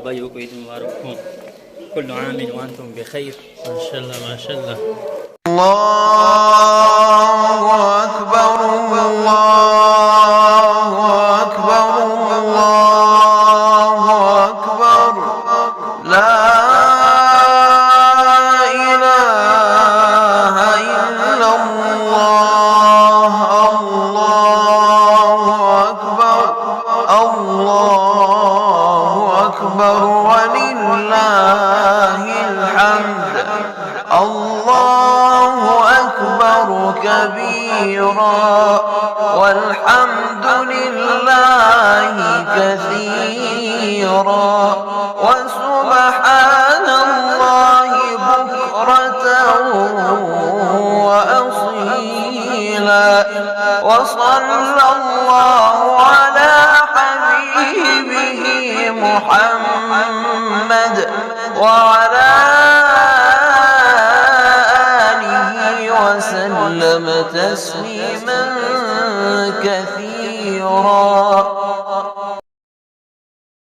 بھائیوں کو عید مبارک ہوں. کل عام وانتم بخیر. ماشاء اللہ ماشاء اللہ. اللہ اکبر اللہ اکبر اللہ اکبر لا الہ الا اللہ اللہ اکبر اللہ اکبر وللہ الحمد اللہ اکبر کبیرا والحمد للہ کثیرا وسبحان اللہ بکرة وأصیلا وصلی اللہ علی حبیبہ محمد وعلى وسلم تسلیما کثیرا.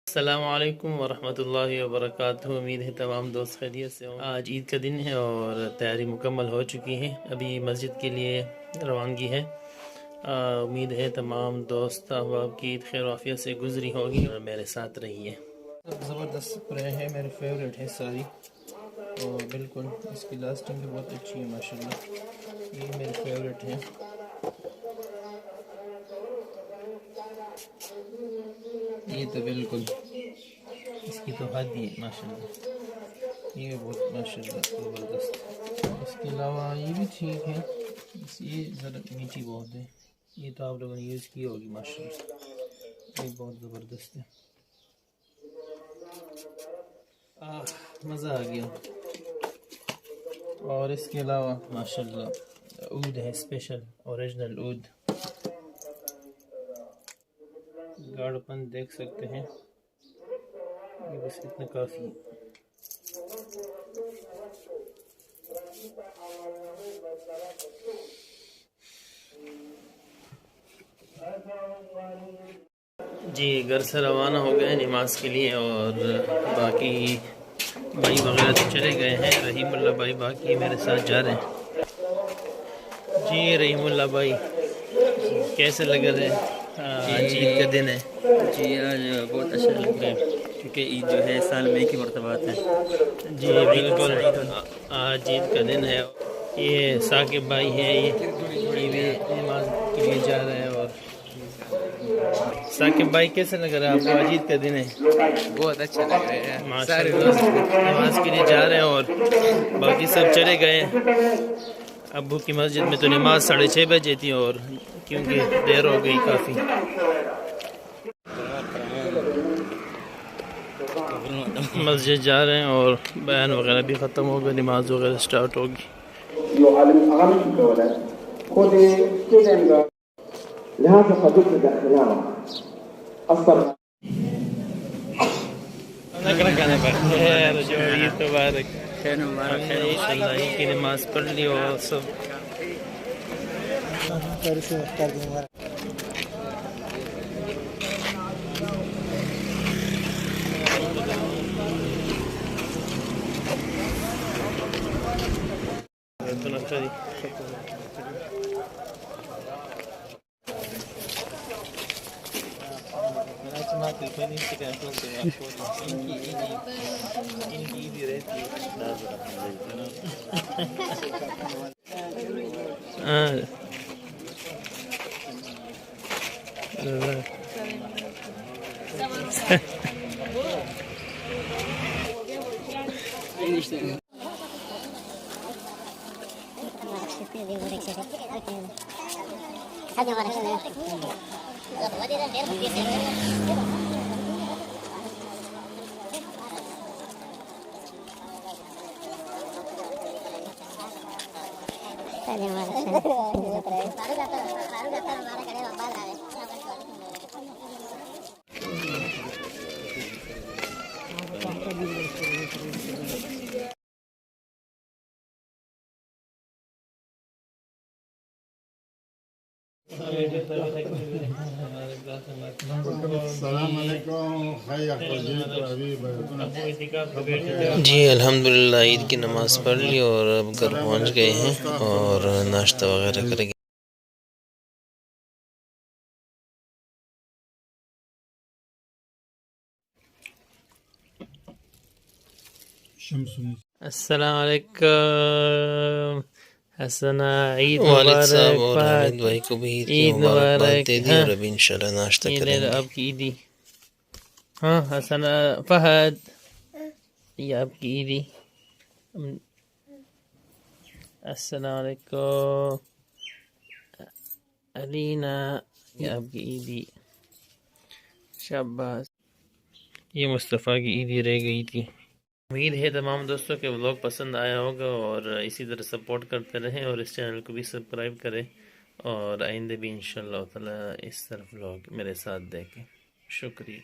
السلام علیکم ورحمۃ اللہ وبرکاتہ. امید ہے تمام دوست خیریت سے ہوں. آج عید کا دن ہے اور تیاری مکمل ہو چکی ہے. ابھی مسجد کے لیے روانگی ہے. امید ہے تمام دوست احباب کی عید خیر و عافیت سے گزری ہوگی اور میرے ساتھ رہی ہے. زبردست اسپرے ہے, میرے فیوریٹ ہے ساری, اور بالکل اس کی لاسٹنگ بھی بہت اچھی ہے ماشاءاللہ. یہ میرے فیوریٹ ہے. یہ تو بالکل اس کی تو حد ہی ہے ماشاءاللہ. یہ بہت ماشاءاللہ زبردست. اس کے علاوہ یہ بھی ٹھیک ہے, یہ ذرا میٹھی بہت ہے. یہ تو آپ لوگوں نے یوز کی ہوگی ماشاءاللہ. یہ بہت زبردست ہے. مزہ آ گیا. اور اس کے علاوہ ماشاءاللہ عود ہے, اسپیشل اوریجنل عود. گاڑھ پن دیکھ سکتے ہیں. یہ بس اتنا کافی ہے. جی گھر سے روانہ ہو گئے نماز کے لیے, اور باقی بھائی وغیرہ تو چلے گئے ہیں. رحیم اللہ بھائی باقی میرے ساتھ جا رہے ہیں. جی رحیم اللہ بھائی کیسے لگ رہے ہیں؟ آج عید کا دن ہے. جی آج بہت اچھا لگ رہا ہے کیونکہ عید جو ہے سال میں ایک ہی مرتبہ آتا ہے. جی بالکل آج عید کا دن ہے. یہ ثاقب بھائی ہیں, یہ بھی نماز کے لیے جا رہے ہیں. اور ثاقب بھائی کیسے لگ رہا ہے آپ کو؟ آج عید کا دن ہے. بہت اچھا لگ رہا ہے. سارے دوست نماز کے لیے جا رہے ہیں اور باقی سب چلے گئے. ابو کی مسجد میں تو نماز 6:30 بجے تھی, اور کیونکہ دیر ہو گئی کافی. مسجد جا رہے ہیں اور بیان وغیرہ بھی ختم ہوگا, نماز وغیرہ سٹارٹ ہوگی. لهذا فضلت داخلها أصلا عید مبارک. انشاءاللہ عید کی نماز پڑھ لی اور سب جی الحمدللہ عید کی نماز پڑھ لی اور اب گھر پہنچ گئے ہیں اور ناشتہ وغیرہ کریں گے. السلام علیکم حسنا، عید والد صاحب اور مبارک. حامد بھائی کو بھی عید کی عید مبارکباد مبارک. دے دی اور ابھی انشاءاللہ ناشتہ یہ کریں لے گے. آپ کی عیدی. ہاں حسنا، فہد یہ آپ کی عیدی. السلام علیکم علینا، یہ آپ کی عیدی. شاباش. یہ مصطفیٰ کی عیدی رہ گئی تھی. امید ہے تمام دوستوں کے ولاگ پسند آیا ہوگا اور اسی طرح سپورٹ کرتے رہیں اور اس چینل کو بھی سبسکرائب کریں اور آئندہ بھی انشاءاللہ تعالی اس طرح ولاگ میرے ساتھ دیکھیں. شکریہ.